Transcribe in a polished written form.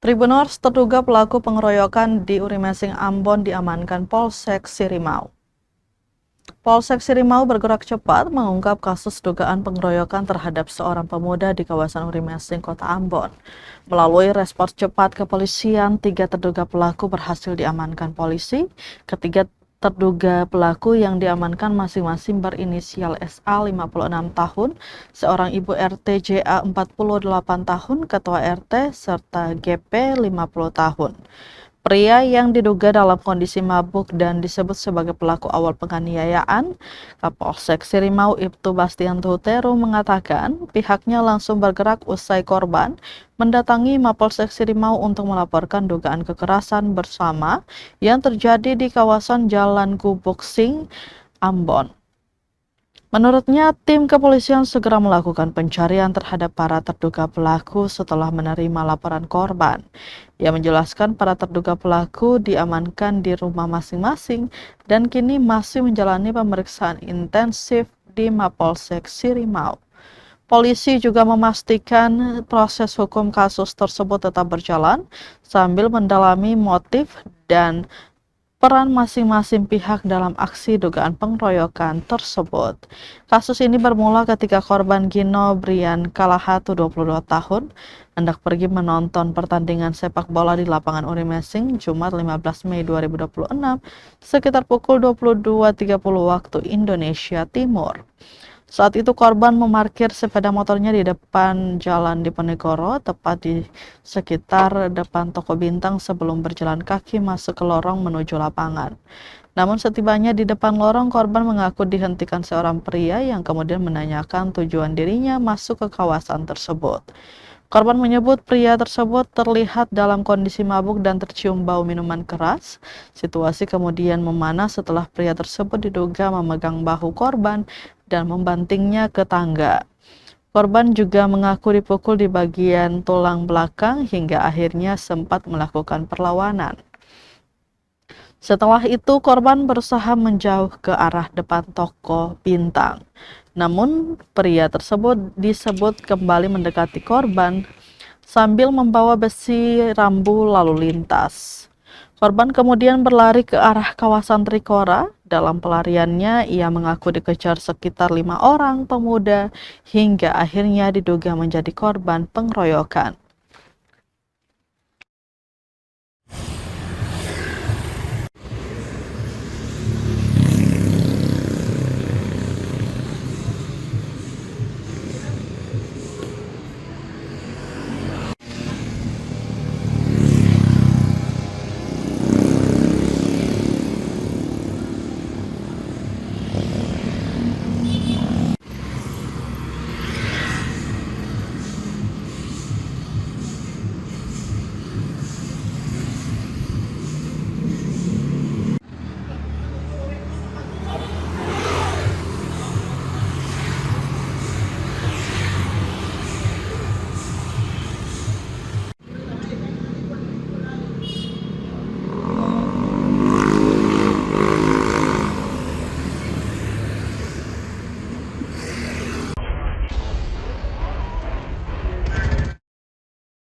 Tribuners terduga pelaku pengeroyokan di Urimesing Ambon diamankan Polsek Sirimau. Polsek Sirimau bergerak cepat mengungkap kasus dugaan pengeroyokan terhadap seorang pemuda di kawasan Urimesing, Kota Ambon. Melalui respons cepat kepolisian, 3 terduga pelaku berhasil diamankan polisi. Ketiga terduga pelaku yang diamankan masing-masing berinisial SA 56 tahun, seorang ibu RT JA 48 tahun, ketua RT, serta GP 50 tahun. Pria yang diduga dalam kondisi mabuk dan disebut sebagai pelaku awal penganiayaan, Kapolsek Sirimau Ibtu Bastianto Huteru mengatakan pihaknya langsung bergerak usai korban mendatangi Mapolsek Sirimau untuk melaporkan dugaan kekerasan bersama yang terjadi di kawasan Jalan Gubuksing, Ambon. Menurutnya, tim kepolisian segera melakukan pencarian terhadap para terduga pelaku setelah menerima laporan korban. Ia menjelaskan para terduga pelaku diamankan di rumah masing-masing dan kini masih menjalani pemeriksaan intensif di Mapolsek Sirimau. Polisi juga memastikan proses hukum kasus tersebut tetap berjalan sambil mendalami motif dan peran masing-masing pihak dalam aksi dugaan pengeroyokan tersebut. Kasus ini bermula ketika korban Gino Brian Kalahatu 22 tahun hendak pergi menonton pertandingan sepak bola di lapangan Urimesing Jumat 15 Mei 2026 sekitar pukul 22.30 waktu Indonesia Timur. Saat itu korban memarkir sepeda motornya di depan Jalan Diponegoro, tepat di sekitar depan toko Bintang sebelum berjalan kaki masuk ke lorong menuju lapangan. Namun setibanya di depan lorong, korban mengaku dihentikan seorang pria yang kemudian menanyakan tujuan dirinya masuk ke kawasan tersebut. Korban menyebut pria tersebut terlihat dalam kondisi mabuk dan tercium bau minuman keras. Situasi kemudian memanas setelah pria tersebut diduga memegang bahu korban dan membantingnya ke tangga. Korban juga mengaku dipukul di bagian tulang belakang hingga akhirnya sempat melakukan perlawanan. Setelah itu, korban berusaha menjauh ke arah depan toko Bintang. Namun, pria tersebut disebut kembali mendekati korban sambil membawa besi rambu lalu lintas. Korban kemudian berlari ke arah kawasan Trikora. Dalam pelariannya, ia mengaku dikejar sekitar 5 orang pemuda hingga akhirnya diduga menjadi korban pengeroyokan.